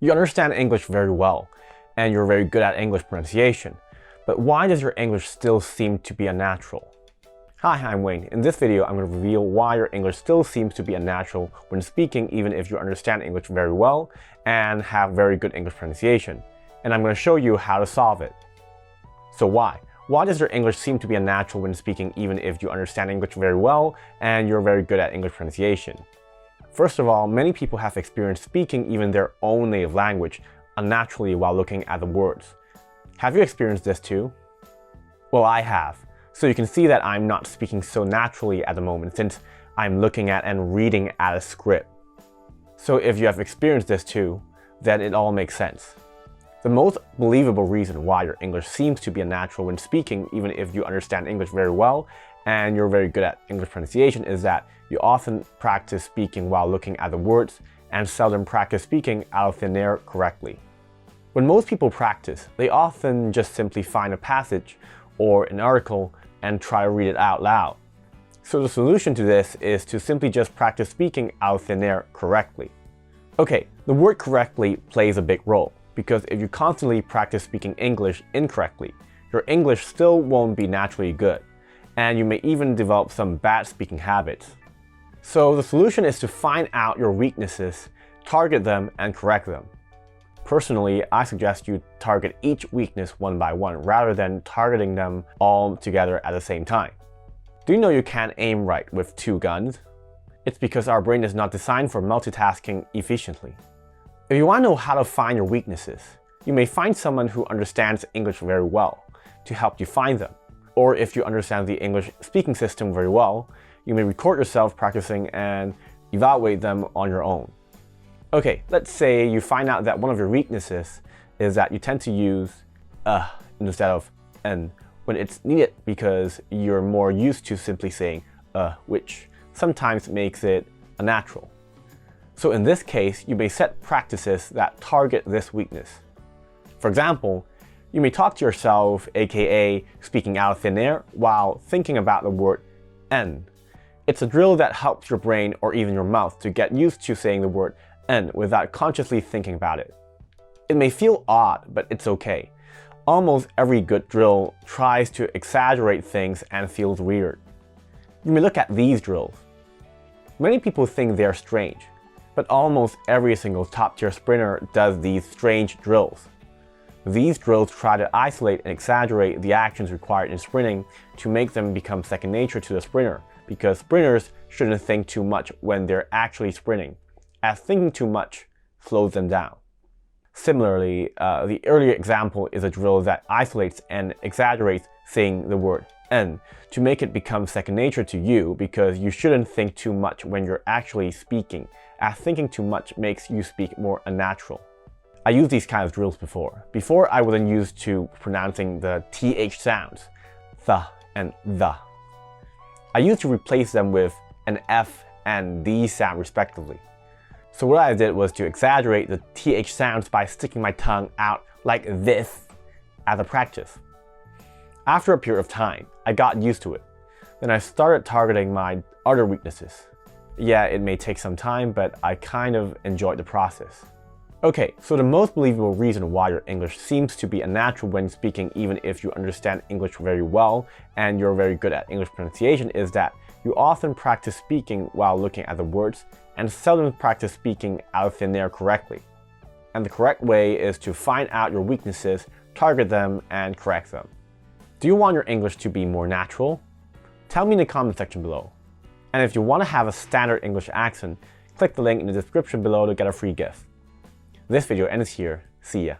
You understand English very well, and you're very good at English pronunciation, but why does your English still seem to be unnatural? Hi, I'm Wayne. In this video, I'm going to reveal why your English still seems to be unnatural when speaking, even if you understand English very well and have very good English pronunciation. And I'm going to show you how to solve it. So why? Why does your English seem to be unnatural when speaking, even if you understand English very well and you're very good at English pronunciation? First of all, many people have experienced speaking even their own native language unnaturally while looking at the words. Have you experienced this too? Well, I have. So you can see that I'm not speaking so naturally at the moment since I'm looking at and reading at a script. So if you have experienced this too, then it all makes sense. The most believable reason why your English seems to be unnatural when speaking, even if you understand English very well and you're very good at English pronunciation, is that you often practice speaking while looking at the words and seldom practice speaking out of thin air correctly. When most people practice, they often just simply find a passage or an article and try to read it out loud. So the solution to this is to simply just practice speaking out of thin air correctly. Okay, the word correctly plays a big role, because if you constantly practice speaking English incorrectly, your English still won't be naturally good, and you may even develop some bad speaking habits. So the solution is to find out your weaknesses, target them, and correct them. Personally, I suggest you target each weakness one by one rather than targeting them all together at the same time. Do you know you can't aim right with two guns? It's because our brain is not designed for multitasking efficiently. If you want to know how to find your weaknesses, you may find someone who understands English very well to help you find them. Or if you understand the English speaking system very well, you may record yourself practicing and evaluate them on your own. Okay, let's say you find out that one of your weaknesses is that you tend to use instead of n when it's needed because you're more used to simply saying which sometimes makes it unnatural. So in this case, you may set practices that target this weakness. For example, you may talk to yourself, aka speaking out of thin air, while thinking about the word n. It's a drill that helps your brain or even your mouth to get used to saying the word n without consciously thinking about it. It may feel odd, but it's okay. Almost every good drill tries to exaggerate things and feels weird. You may look at these drills. Many people think they're strange, but almost every single top-tier sprinter does these strange drills. These drills try to isolate and exaggerate the actions required in sprinting to make them become second nature to the sprinter, because sprinters shouldn't think too much when they're actually sprinting, as thinking too much slows them down. Similarly, the earlier example is a drill that isolates and exaggerates saying the word n to make it become second nature to you, because you shouldn't think too much when you're actually speaking, as thinking too much makes you speak more unnatural. I used these kinds of drills before. Before, I wasn't used to pronouncing the th sounds, the and the. I used to replace them with an f and d sound respectively. So what I did was to exaggerate the th sounds by sticking my tongue out like this as a practice. After a period of time, I got used to it. Then I started targeting my other weaknesses. Yeah, it may take some time, but I kind of enjoyed the process. Okay, so the most believable reason why your English seems to be unnatural when speaking, even if you understand English very well and you're very good at English pronunciation, is that you often practice speaking while looking at the words and seldom practice speaking out of thin air correctly. And the correct way is to find out your weaknesses, target them, and correct them. Do you want your English to be more natural? Tell me in the comment section below. And if you want to have a standard English accent, click the link in the description below to get a free gift. This video ends here. See ya.